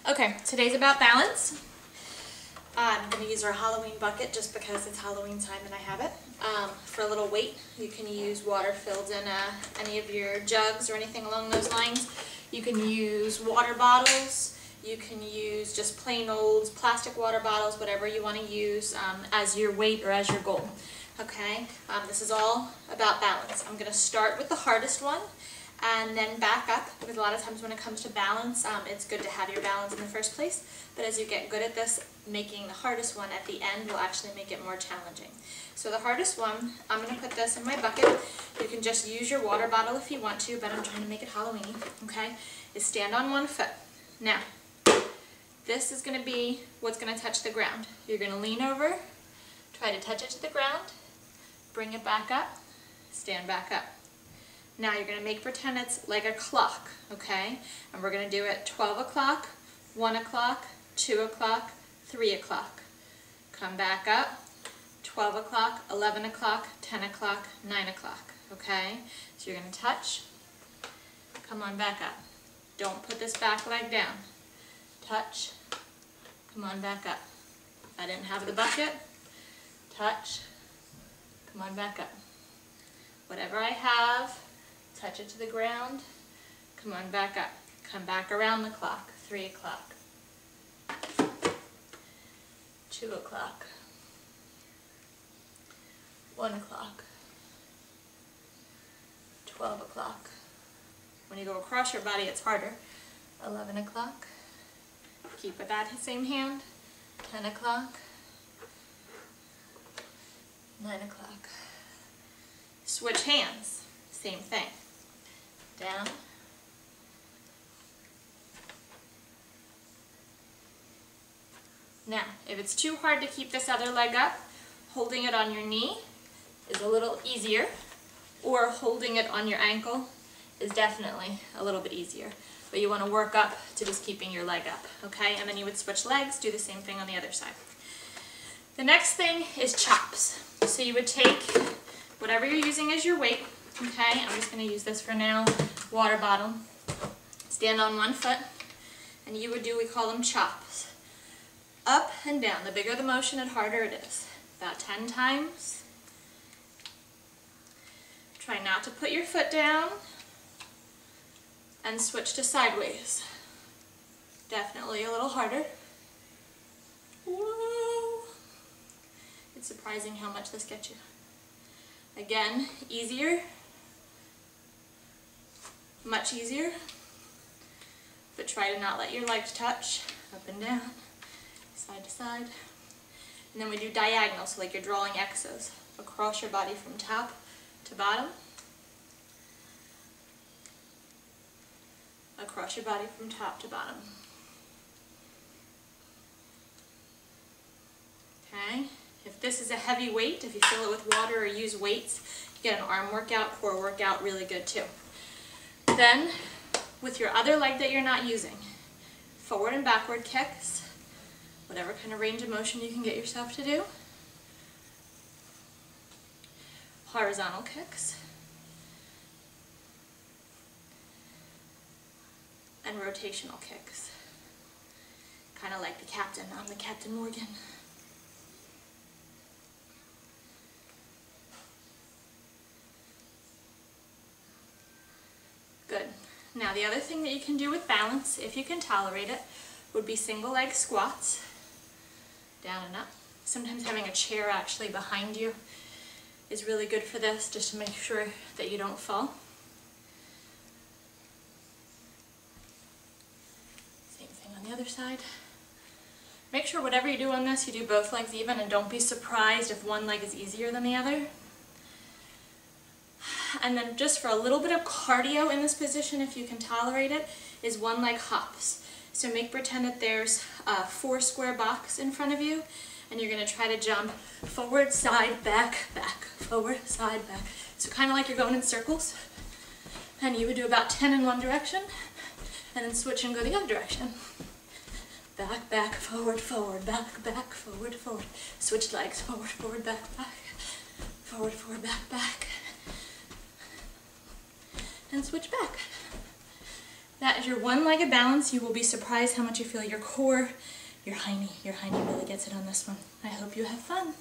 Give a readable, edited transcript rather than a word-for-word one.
Okay, today's about balance. I'm going to use our Halloween bucket just because it's Halloween time and I have it. For a little weight, you can use water filled in any of your jugs or anything along those lines. You can use water bottles. You can use just plain old plastic water bottles, whatever you want to use as your weight or as your goal. Okay, this is all about balance. I'm going to start with the hardest one and then back up, because a lot of times when it comes to balance, it's good to have your balance in the first place, but as you get good at this, making the hardest one at the end will actually make it more challenging. So the hardest one, I'm going to put this in my bucket. You can just use your water bottle if you want to, but I'm trying to make it Halloween-y, okay, is stand on one foot. Now, this is going to be what's going to touch the ground. You're going to lean over, try to touch it to the ground, bring it back up, stand back up. Now you're going to make pretend it's like a clock, okay? And we're going to do it 12 o'clock, 1 o'clock, 2 o'clock, 3 o'clock. Come back up, 12 o'clock, 11 o'clock, 10 o'clock, 9 o'clock, okay? So you're going to touch, come on back up. Don't put this back leg down. Touch, come on back up. If I didn't have the bucket, touch, come on back up. Whatever I have, touch it to the ground, come on back up. Come back around the clock, 3 o'clock, 2 o'clock, 1 o'clock, 12 o'clock. When you go across your body, it's harder. 11 o'clock, keep with that same hand, 10 o'clock, 9 o'clock. Switch hands, same thing. Down, now if it's too hard to keep this other leg up, holding it on your knee is a little easier, or holding it on your ankle is definitely a little bit easier, but you want to work up to just keeping your leg up, okay? And then you would switch legs, do the same thing on the other side. The next thing is chops. So you would take whatever you're using as your weight, okay, I'm just going to use this for now, water bottle, stand on one foot, and you would do, we call them chops. Up and down, the bigger the motion, the harder it is. About 10 times. Try not to put your foot down, and switch to sideways. Definitely a little harder. Whoa. It's surprising how much this gets you. Again, easier, much easier, but try to not let your legs touch, up and down, side to side. And then we do diagonal, so like you're drawing X's across your body from top to bottom, across your body from top to bottom. Okay? If this is a heavy weight, if you fill it with water or use weights, you get an arm workout, core workout, really good too. Then, with your other leg that you're not using, forward and backward kicks, whatever kind of range of motion you can get yourself to do. Horizontal kicks. And rotational kicks. Kind of like the captain. I'm the Captain Morgan. Good. Now the other thing that you can do with balance, if you can tolerate it, would be single leg squats. Down and up. Sometimes having a chair actually behind you is really good for this, just to make sure that you don't fall. Same thing on the other side. Make sure whatever you do on this, you do both legs even, and don't be surprised if one leg is easier than the other. And then just for a little bit of cardio in this position, if you can tolerate it, is one leg hops. So make pretend that there's a 4 square box in front of you, and you're going to try to jump forward, side, back, back, forward, side, back. So kind of like you're going in circles. And you would do about 10 in one direction, and then switch and go the other direction. Back, back, forward, forward, back, back, forward, forward. Switch legs, forward, forward, back, back, forward, forward, back, back. And switch back. That is your one-legged balance. You will be surprised how much you feel your core, your hiney really gets it on this one. I hope you have fun.